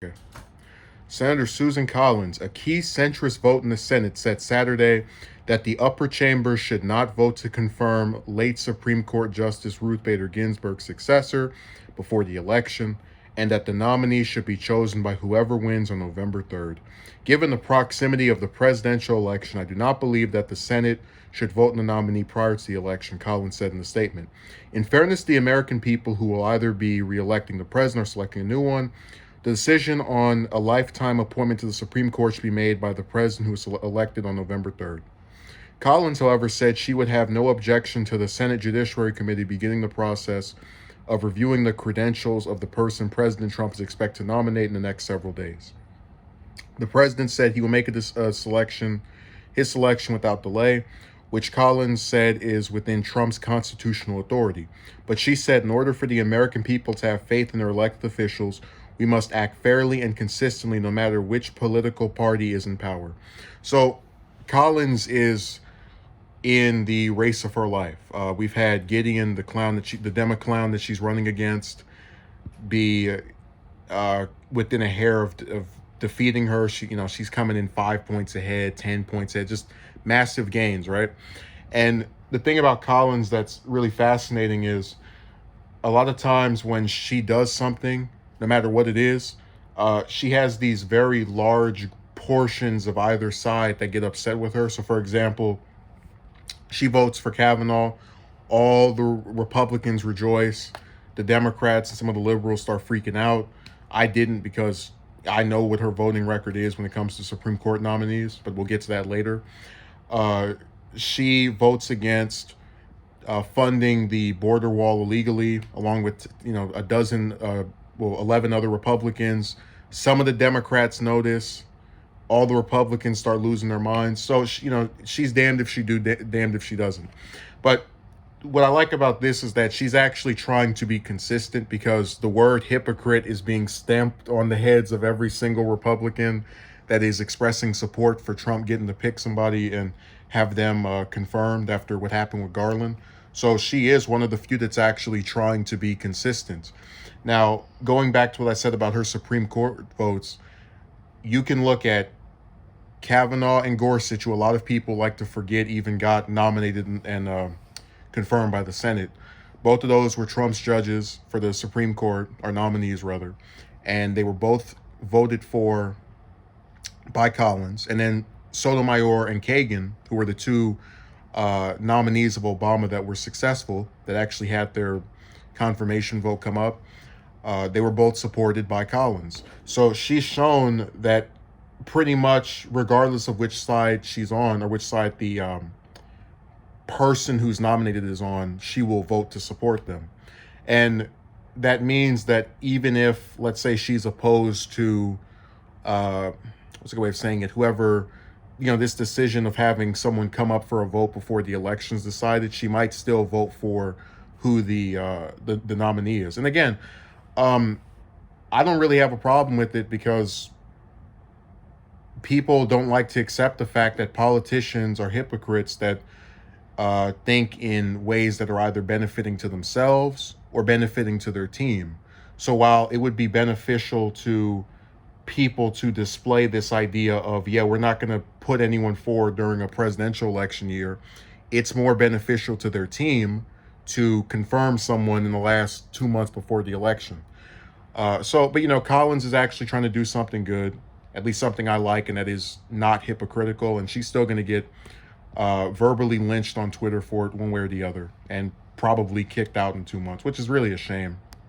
Okay. Senator Susan Collins, a key centrist vote in the Senate, said Saturday that the upper chamber should not vote to confirm late Supreme Court Justice Ruth Bader Ginsburg's successor before the election, and that the nominee should be chosen by whoever wins on November 3rd. Given the proximity of the presidential election, I do not believe that the Senate should vote in the nominee prior to the election, Collins said in the statement. In fairness to the American people who will either be re-electing the president or selecting a new one, the decision on a lifetime appointment to the Supreme Court should be made by the president who was elected on November 3rd. Collins, however, said she would have no objection to the Senate Judiciary Committee beginning the process of reviewing the credentials of the person President Trump is expected to nominate in the next several days. The president said he will make his selection without delay, which Collins said is within Trump's constitutional authority. But she said in order for the American people to have faith in their elected officials, we must act fairly and consistently no matter which political party is in power. So Collins is in the race of her life. We've had Gideon, the Demo clown that she's running against, be within a hair of defeating her. She's coming in 5 points ahead, 10 points ahead, just massive gains, right? And the thing about Collins that's really fascinating is a lot of times when she does something, no matter what it is, she has these very large portions of either side that get upset with her. So, for example, she votes for Kavanaugh. All the Republicans rejoice. The Democrats and some of the liberals start freaking out. I didn't, because I know what her voting record is when it comes to Supreme Court nominees, but we'll get to that later. She votes against funding the border wall illegally, along with 11 other Republicans. Some of the Democrats notice. All the Republicans start losing their minds. So she's damned if she do, damned if she doesn't. But what I like about this is that she's actually trying to be consistent, because the word hypocrite is being stamped on the heads of every single Republican that is expressing support for Trump getting to pick somebody and have them confirmed after what happened with Garland. So she is one of the few that's actually trying to be consistent. Now, going back to what I said about her Supreme Court votes, you can look at Kavanaugh and Gorsuch, who a lot of people like to forget even got nominated and confirmed by the Senate. Both of those were Trump's judges for the Supreme Court, or nominees rather, and they were both voted for by Collins. And then Sotomayor and Kagan, who were the two nominees of Obama that were successful, that actually had their confirmation vote come up, they were both supported by Collins. So she's shown that pretty much regardless of which side she's on, or which side the person who's nominated is on, she will vote to support them. And that means that even if, let's say, she's opposed to, what's a good way of saying it, whoever, this decision of having someone come up for a vote before the election's decided, she might still vote for who the nominee is. And again, I don't really have a problem with it, because people don't like to accept the fact that politicians are hypocrites that think in ways that are either benefiting to themselves or benefiting to their team. So while it would be beneficial to people to display this idea of, we're not going to put anyone forward during a presidential election year, it's more beneficial to their team to confirm someone in the last 2 months before the election. But Collins is actually trying to do something good, at least something I like, and that is not hypocritical. And she's still going to get verbally lynched on Twitter for it one way or the other, and probably kicked out in 2 months, which is really a shame.